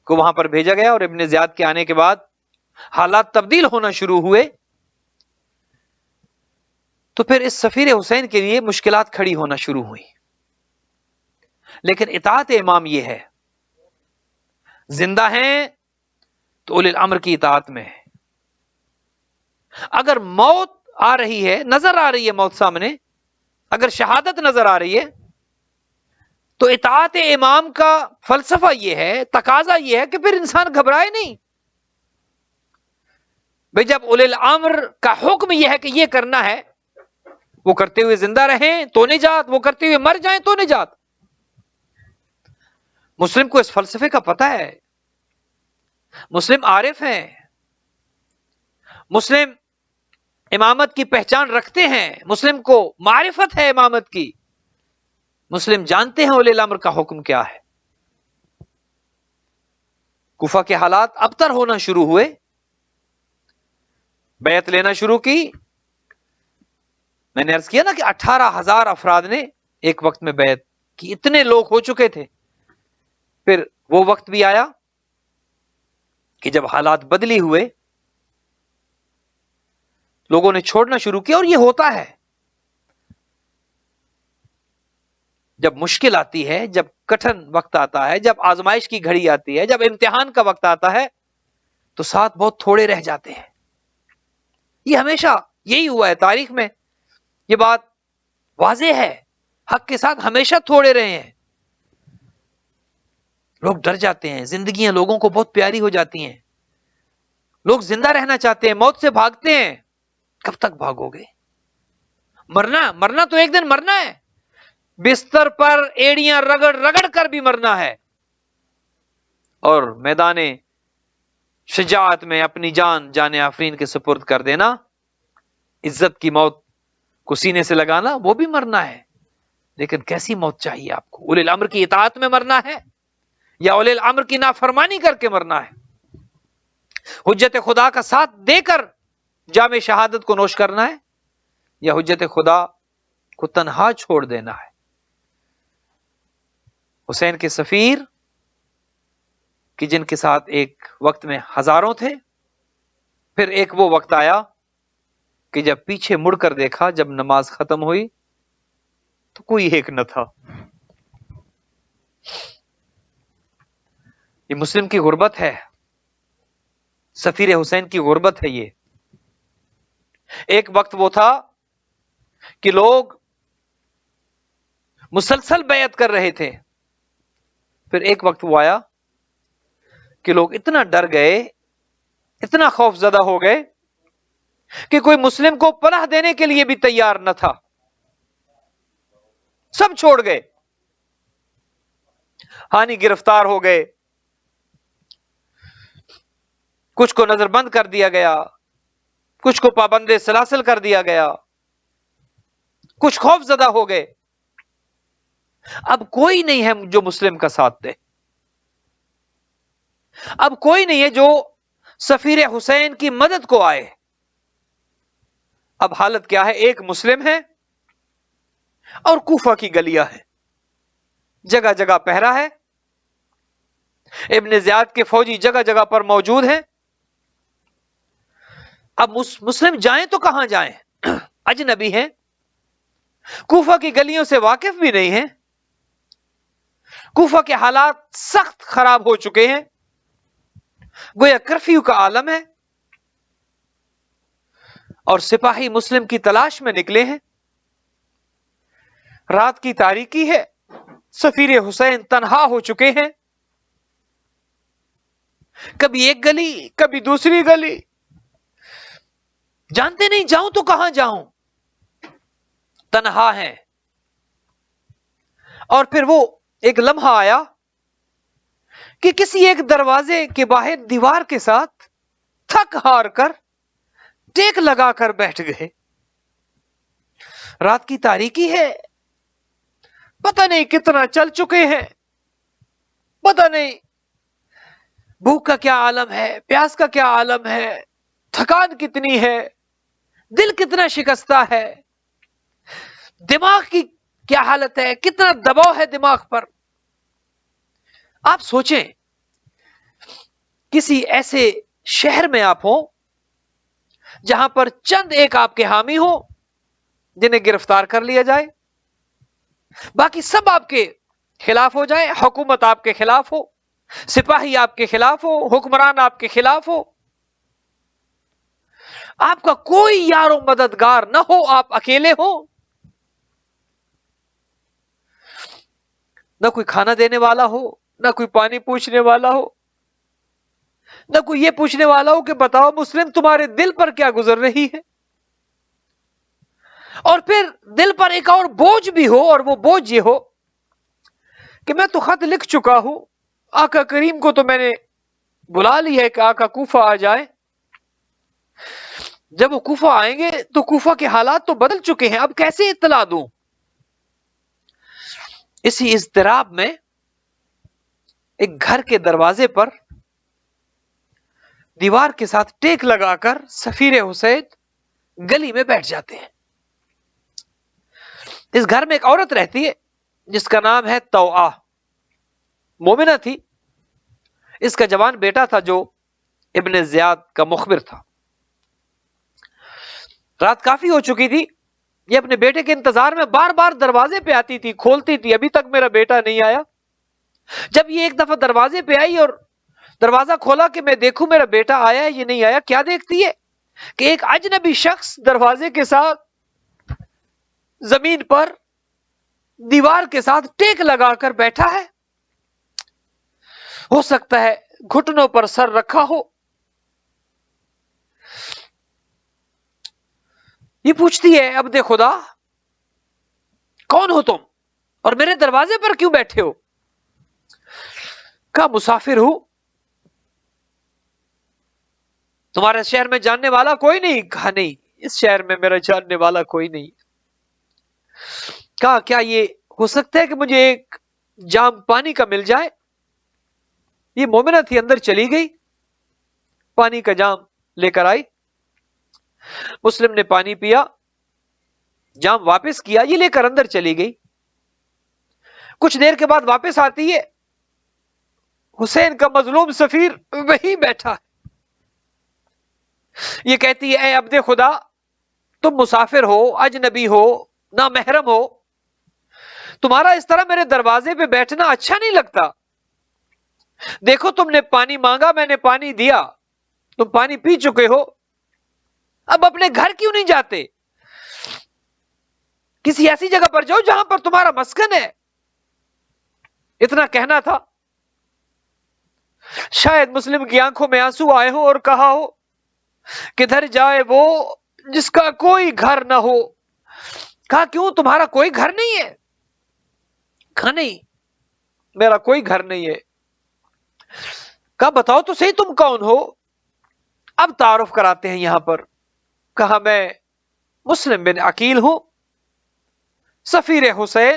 کو وہاں پر بھیجا گیا اور ابن زیاد کے آنے کے بعد حالات تبدیل ہونا شروع ہوئے تو پھر اس سفیر حسین کے لیے مشکلات کھڑی ہونا شروع ہوئی. لیکن اطاعت امام یہ ہے، زندہ ہیں تو اولی الامر کی اطاعت میں ہے. اگر موت آ رہی ہے، نظر آ رہی ہے موت سامنے، اگر شہادت نظر آ رہی ہے، تو اطاعت امام کا فلسفہ یہ ہے، تقاضا یہ ہے کہ پھر انسان گھبرائے نہیں. بھئی جب اولی الامر کا حکم یہ ہے کہ یہ کرنا ہے، وہ کرتے ہوئے زندہ رہیں تو نجات، وہ کرتے ہوئے مر جائیں تو نجات. مسلم کو اس فلسفے کا پتہ ہے، مسلم عارف ہیں، مسلم امامت کی پہچان رکھتے ہیں، مسلم کو معرفت ہے امامت کی، مسلم جانتے ہیں اولی الامر کا حکم کیا ہے. کوفہ کے حالات ابتر ہونا شروع ہوئے، بیعت لینا شروع کی. میں نے عرض کیا نا کہ 18,000 افراد نے ایک وقت میں بیعت کی، اتنے لوگ ہو چکے تھے. پھر وہ وقت بھی آیا کہ جب حالات بدلی ہوئے، لوگوں نے چھوڑنا شروع کیا. اور یہ ہوتا ہے جب مشکل آتی ہے، جب کٹھن وقت آتا ہے، جب آزمائش کی گھڑی آتی ہے، جب امتحان کا وقت آتا ہے، تو ساتھ بہت تھوڑے رہ جاتے ہیں. یہ ہمیشہ یہی ہوا ہے تاریخ میں، یہ بات واضح ہے. حق کے ساتھ ہمیشہ تھوڑے رہے ہیں. لوگ ڈر جاتے ہیں، زندگیاں لوگوں کو بہت پیاری ہو جاتی ہیں، لوگ زندہ رہنا چاہتے ہیں، موت سے بھاگتے ہیں. کب تک بھاگو گے؟ مرنا تو ایک دن مرنا ہے، بستر پر ایڑیاں رگڑ رگڑ کر بھی مرنا ہے، اور میدان شجاعت میں اپنی جان آفرین کے سپرد کر دینا، عزت کی موت کو سینے سے لگانا، وہ بھی مرنا ہے. لیکن کیسی موت چاہیے آپ کو؟ اولی الامر کی اطاعت میں مرنا ہے یا اولی الامر کی نافرمانی کر کے مرنا ہے؟ حجت خدا کا ساتھ دے کر جام شہادت کو نوش کرنا ہے یا حجت خدا کو تنہا چھوڑ دینا ہے؟ حسین کے سفیر کہ جن کے ساتھ ایک وقت میں ہزاروں تھے، پھر ایک وہ وقت آیا کہ جب پیچھے مڑ کر دیکھا، جب نماز ختم ہوئی تو کوئی ایک نہ تھا. یہ مسلم کی غربت ہے، سفیر حسین کی غربت ہے. یہ ایک وقت وہ تھا کہ لوگ مسلسل بیعت کر رہے تھے، پھر ایک وقت وہ آیا کہ لوگ اتنا ڈر گئے، اتنا خوف زدہ ہو گئے کہ کوئی مسلم کو پناہ دینے کے لیے بھی تیار نہ تھا. سب چھوڑ گئے. ہانی گرفتار ہو گئے، کچھ کو نظر بند کر دیا گیا، کچھ کو پابند سلاسل کر دیا گیا، کچھ خوف زدہ ہو گئے. اب کوئی نہیں ہے جو مسلم کا ساتھ دے، اب کوئی نہیں ہے جو سفیر حسین کی مدد کو آئے. اب حالت کیا ہے؟ ایک مسلم ہے اور کوفہ کی گلیاں ہیں، جگہ جگہ پہرا ہے، ابن زیاد کے فوجی جگہ جگہ پر موجود ہیں. اب مسلم جائیں تو کہاں جائیں؟ اجنبی ہیں، کوفہ کی گلیوں سے واقف بھی نہیں ہیں، کوفہ کے حالات سخت خراب ہو چکے ہیں، گویا کرفیو کا عالم ہے، اور سپاہی مسلم کی تلاش میں نکلے ہیں. رات کی تاریکی ہے، سفیر حسین تنہا ہو چکے ہیں، کبھی ایک گلی کبھی دوسری گلی، جانتے نہیں جاؤں تو کہاں جاؤں، تنہا ہیں. اور پھر وہ ایک لمحہ آیا کہ کسی ایک دروازے کے باہر دیوار کے ساتھ تھک ہار کر ٹیک لگا کر بیٹھ گئے. رات کی تاریکی ہے، پتہ نہیں کتنا چل چکے ہیں، پتہ نہیں بھوک کا کیا عالم ہے، پیاس کا کیا عالم ہے، تھکان کتنی ہے، دل کتنا شکستہ ہے، دماغ کی کیا حالت ہے، کتنا دباؤ ہے دماغ پر. آپ سوچیں کسی ایسے شہر میں آپ ہوں جہاں پر چند ایک آپ کے حامی ہو، جنہیں گرفتار کر لیا جائے، باقی سب آپ کے خلاف ہو جائے، حکومت آپ کے خلاف ہو، سپاہی آپ کے خلاف ہو، حکمران آپ کے خلاف ہو، آپ کا کوئی یار و مددگار نہ ہو، آپ اکیلے ہو، نہ کوئی کھانا دینے والا ہو، نہ کوئی پانی پوچھنے والا ہو، نہ کوئی یہ پوچھنے والا ہو کہ بتاؤ مسلم تمہارے دل پر کیا گزر رہی ہے، اور پھر دل پر ایک اور بوجھ بھی ہو، اور وہ بوجھ یہ ہو کہ میں تو خط لکھ چکا ہوں، آقا کریم کو تو میں نے بلا لی ہے کہ آقا کوفہ آ جائے، جب وہ کوفہ آئیں گے تو کوفہ کے حالات تو بدل چکے ہیں، اب کیسے اطلاع دوں؟ اسی اضطراب میں ایک گھر کے دروازے پر دیوار کے ساتھ ٹیک لگا کر سفیر حسین گلی میں بیٹھ جاتے ہیں۔ اس گھر میں ایک عورت رہتی ہے جس کا نام ہے توآ، مومنہ تھی، اس کا جوان بیٹا تھا جو ابن زیاد کا مخبر تھا۔ رات کافی ہو چکی تھی، یہ اپنے بیٹے کے انتظار میں بار بار دروازے پہ آتی تھی، کھولتی تھی، ابھی تک میرا بیٹا نہیں آیا۔ جب یہ ایک دفعہ دروازے پہ آئی اور دروازہ کھولا کہ میں دیکھوں میرا بیٹا آیا ہے یہ نہیں آیا، کیا دیکھتی ہے کہ ایک اجنبی شخص دروازے کے ساتھ زمین پر دیوار کے ساتھ ٹیک لگا کر بیٹھا ہے، ہو سکتا ہے گھٹنوں پر سر رکھا ہو۔ یہ پوچھتی ہے عبد خدا کون ہو تم اور میرے دروازے پر کیوں بیٹھے ہو؟ کہا مسافر ہوں، تمہارے شہر میں جاننے والا کوئی نہیں؟ کہا نہیں، اس شہر میں میرا جاننے والا کوئی نہیں۔ کہا کیا یہ ہو سکتا ہے کہ مجھے ایک جام پانی کا مل جائے؟ یہ مومنہ تھی، اندر چلی گئی، پانی کا جام لے کر آئی، مسلم نے پانی پیا، جام واپس کیا، یہ لے کر اندر چلی گئی۔ کچھ دیر کے بعد واپس آتی ہے، حسین کا مظلوم سفیر وہی بیٹھا ہے۔ یہ کہتی ہے اے عبد خدا تم مسافر ہو، اجنبی ہو، نامحرم ہو، تمہارا اس طرح میرے دروازے پہ بیٹھنا اچھا نہیں لگتا، دیکھو تم نے پانی مانگا، میں نے پانی دیا، تم پانی پی چکے ہو، اب اپنے گھر کیوں نہیں جاتے؟ کسی ایسی جگہ پر جاؤ جہاں پر تمہارا مسکن ہے۔ اتنا کہنا تھا، شاید مسلم کی آنکھوں میں آنسو آئے ہو اور کہا ہو کدھر جائے وہ جس کا کوئی گھر نہ ہو۔ کہا کیوں تمہارا کوئی گھر نہیں ہے؟ کہا نہیں میرا کوئی گھر نہیں ہے۔ کہا بتاؤ تو صحیح تم کون ہو؟ اب تعارف کراتے ہیں یہاں پر۔ کہا میں مسلم بن عقیل ہوں، سفیر حسین،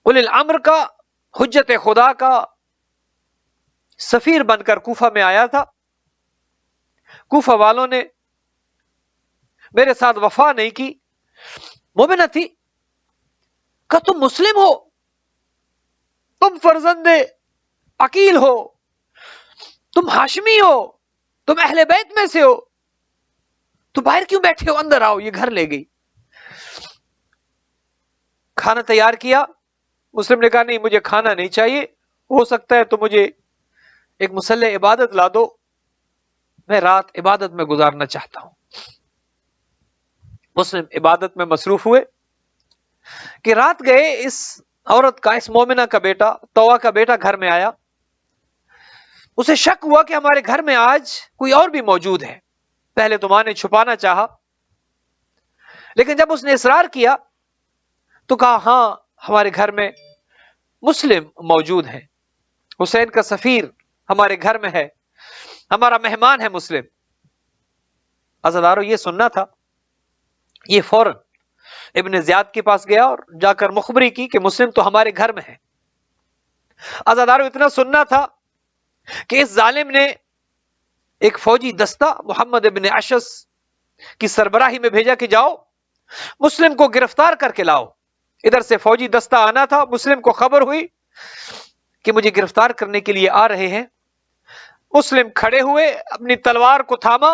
اولی الامر کا، حجت خدا کا سفیر بن کر کوفہ میں آیا تھا۔ کوفہ والوں نے میرے ساتھ وفا نہیں کی، مومنہ تھی۔ کہا تم مسلم ہو، تم فرزند عقیل ہو، تم ہاشمی ہو، تم اہل بیت میں سے ہو، تو باہر کیوں بیٹھے ہو؟ اندر آؤ، یہ گھر لے گئی۔ کھانا تیار کیا، مسلم نے کہا نہیں مجھے کھانا نہیں چاہیے، ہو سکتا ہے تو مجھے ایک مسلح عبادت لا دو، میں رات عبادت میں گزارنا چاہتا ہوں۔ مسلم عبادت میں مصروف ہوئے کہ رات گئے، اس عورت کا، اس مومنہ کا بیٹا، توآ کا بیٹا گھر میں آیا، اسے شک ہوا کہ ہمارے گھر میں آج کوئی اور بھی موجود ہے، پہلے تو ماں نے چھپانا چاہا، لیکن جب اس نے اصرار کیا تو کہا ہاں ہمارے گھر میں مسلم موجود ہیں، حسین کا سفیر ہمارے گھر میں ہے، ہمارا مہمان ہے مسلم۔ عزادارو یہ سننا تھا، یہ فوراً ابن زیاد کے پاس گیا اور جا کر مخبری کی کہ مسلم تو ہمارے گھر میں ہے۔ عزادارو اتنا سننا تھا کہ اس ظالم نے ایک فوجی دستہ محمد ابن اشعث کی سربراہی میں بھیجا کہ جاؤ مسلم کو گرفتار کر کے لاؤ۔ ادھر سے فوجی دستہ آنا تھا، مسلم کو خبر ہوئی کہ مجھے گرفتار کرنے کے لیے آ رہے ہیں۔ مسلم کھڑے ہوئے، اپنی تلوار کو تھاما،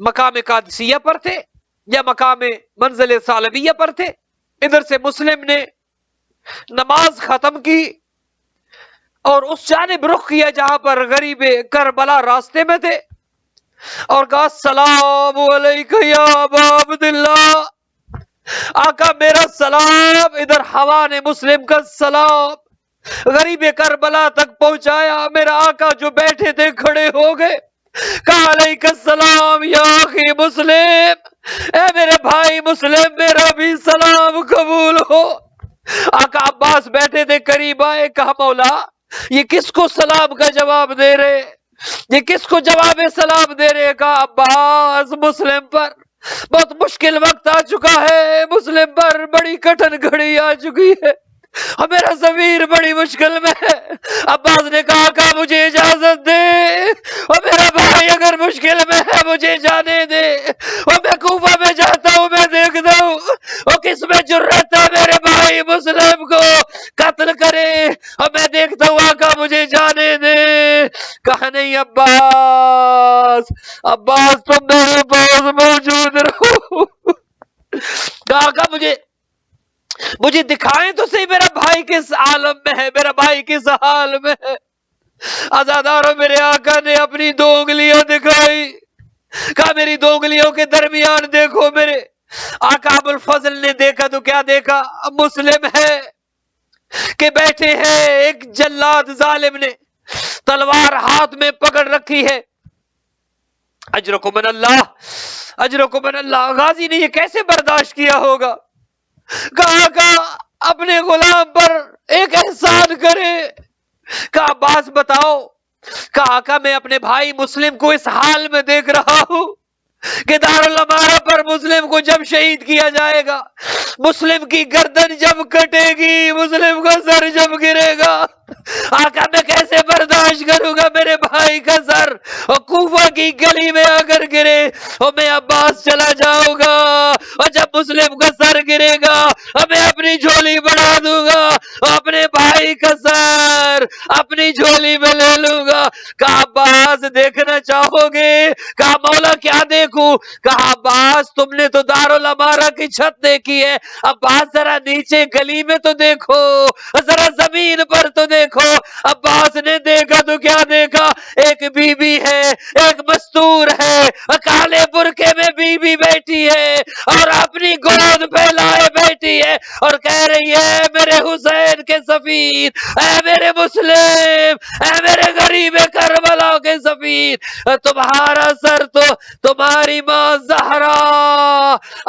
مقام قادسیہ پر تھے یا مقام منزل ثعلبیہ پر تھے. ادھر سے مسلم نے نماز ختم کی اور اس جانب رخ کیا جہاں پر غریب کربلا راستے میں تھے اور کہا السلام علیکم یا ابا عبداللہ. آقا میرا سلام. ادھر ہوا نے مسلم کا سلام غریب کربلا تک پہنچایا. میرا آقا جو بیٹھے تھے کھڑے ہو گئے. کہا علیک السلام یا اخی مسلم. اے میرے بھائی مسلم میرا بھی سلام قبول ہو. آقا عباس بیٹھے تھے قریب آئے. کہا مولا یہ کس کو سلام کا جواب دے رہے, یہ کس کو جواب سلام دے رہے. کہا عباس مسلم پر بہت مشکل وقت آ چکا ہے, مسلم پر بڑی کٹھن گھڑی آ چکی ہے, اور میرا ضمیر بڑی مشکل میں ہے. عباس نے کہا کہ مجھے اجازت دے, اور میرا بھائی اگر مشکل میں ہے مجھے جانے دے, اور میں کوفہ میں جاتا ہوں, میں دیکھتا ہوں اور کس میں جرأت ہے میرے بھائی مسلم کو قتل کرے, اور میں دیکھتا ہوں آقا مجھے جانے دے. کہا نہیں عباس, عباس تم میرے پاس موجود رہو. کہا آقا مجھے دکھائیں تو صحیح میرا بھائی کس عالم میں ہے, میرا بھائی کس حال میں ہے. عزاداروں میرے آقا نے اپنی دو انگلیاں دکھائی. کہا میری دو انگلیوں کے درمیان دیکھو. میرے آقا ابو الفضل نے دیکھا تو کیا دیکھا, مسلم ہے کہ بیٹھے ہیں. ایک جلاد ظالم نے تلوار ہاتھ میں پکڑ رکھی ہے. اجرکم من اللہ, اجرکم من اللہ. غازی نے یہ کیسے برداشت کیا ہوگا. کہا اپنے غلام پر ایک احسان کرے. کہا عباس بتاؤ. کہا آقا میں اپنے بھائی مسلم کو اس حال میں دیکھ رہا ہوں کہ دارالامارہ پر مسلم کو جب شہید کیا جائے گا, مسلم کی گردن جب کٹے گی, مسلم کا سر جب گرے گا, آقا میں کیسے برداشت کروں گا میرے بھائی کا سر اور کوفہ کی گلی میں آ کر گرے, اور میں عباس چلا جاؤں گا, اور جب مسلم کا سر گرے گا اور میں اپنی جھولی بڑھا دوں گا اور اپنے بھائی کا سر اپنی جھولی میں لے لوں گا. کہا عباس دیکھنا چاہو گے. کہا مولا کیا دیکھوں. کہا عباس تم نے تو دارالامارہ کی چھت دیکھی ہے, عباس ذرا نیچے گلی میں تو دیکھو, ذرا زمین پر تو دیکھو. عباس نے دیکھا تو کیا دیکھا, ایک بی بی ہے, ایک مستور ہے, کالے برقعے میں بی بی بیٹھی ہے اور اپنی گود پھیلائے بیٹھی ہے اور کہہ رہی ہے میرے حسین کے سفیر, اے میرے مسلم, اے میرے غریب کربلا کے سفیر, تمہارا سر تو تمہاری ماں زہرا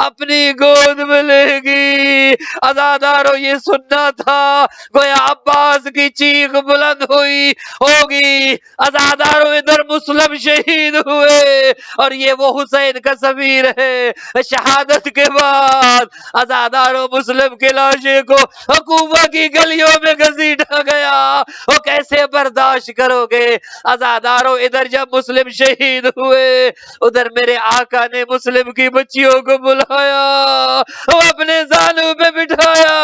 اپنی گود میں لے گی. عزادارو یہ سننا تھا, گویا عباس کی چیخ بلند ہوئی ہوگی. عزادارو ادھر مسلم شہید ہوئے اور یہ وہ حسین کا سفیر ہے. شہادت کے بعد عزادارو مسلم کے لاشے کو حکومہ کی گلیوں میں گھسیٹا گیا. وہ کیسے برداشت کرو گے عزادارو. ادھر جب مسلم شہید ہوئے ادھر میرے آقا نے مسلم کی بچیوں کو بلایا, وہ اپنے زانوں پہ بٹھایا.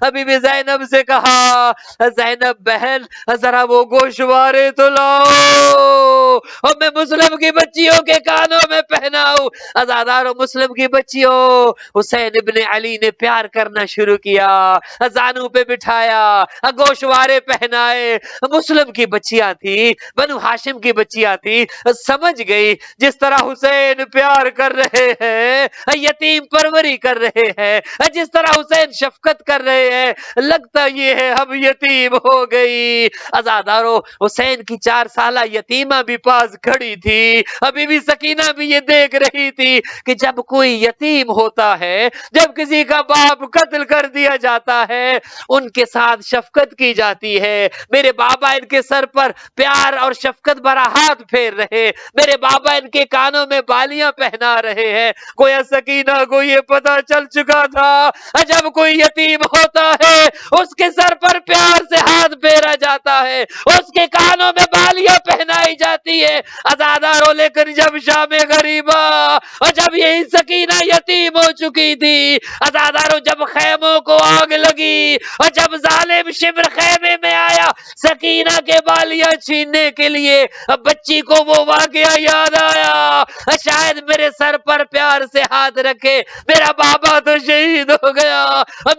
ابھی بھی زینب سے کہا زینب بہن ذرا وہ گوشوارے تو لاؤ اور میں مسلم کی بچیوں کے کانوں میں پہناؤں. عزادارو مسلم کی بچیوں حسین ابن علی نے پیار کرنا شروع کیا, زانوں پہ بٹھایا, گوشوارے پہنائے. مسلم کی بچیاں تھی, بنو ہاشم کی بچیاں تھی, سمجھ گئی جس طرح حسین پیار کر رہے ہیں, یتیم پروری کر رہے ہیں, جس طرح حسین شفقت کر رہے ہیں, لگتا یہ ہے ہم یتیم ہو گئی. عزادارو حسین کی 4 سالہ یتیمہ بھی پاس کھڑی تھی. ابھی بھی سکینہ بھی یہ دیکھ رہی تھی کہ جب کوئی یتیم ہوتا ہے, جب کسی کا باپ قتل کر دیا جاتا ہے, ان کے ساتھ شفقت کی جاتی ہے. میرے بابا ان کے سر پر پیار اور شفقت بھرا ہاتھ پھیر رہے, میرے بابا ان کے کانوں میں بالیاں پہنا رہے ہیں. گویا سکینہ کو یہ پتا چل چکا تھا جب کوئی یتیم ہوتا ہے اس کے سر پر پیار سے ہاتھ پھیرا جاتا ہے, اس کے کانوں میں بالیاں پہنائی جاتی ہے. عزادارو لیکن جب شام غریبہ اور جب یہی سکینہ یتیم ہو چکی تھی, عزادارو جب خیموں کو آگ لگی اور جب ظالم شبر خیمے میں آیا سکینہ کے بالیاں چھیننے کے لیے، بچی کو وہ واقعہ یاد آیا، شاید میرے سر پر پیار سے ہاتھ رکھے، میرا بابا تو شہید ہو گیا،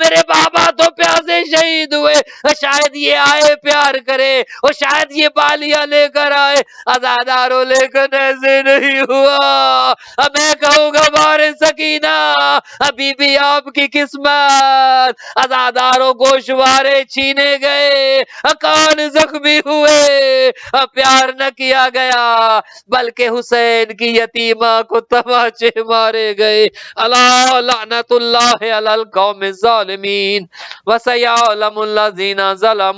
میرے بابا تو پیاسے شہید ہوئے، شاید یہ آئے پیار کرے، اور شاید یہ بالیاں لے کر آئے، عزاداروں لیکن ایسے نہیں ہوا۔ میں کہوں گا بارے سکینہ، ابھی بھی آپ کی قسمت، عزاداروں گوشوارے چھینے گئے، کان زخمی ہوئے، پیار نہ کیا گیا، بلکہ حسین کی یتیمہ کو تماچے مارے گئے۔ اللہ لعنت اللہ علی القوم الظالمین، وسیعلم الذین ظلموا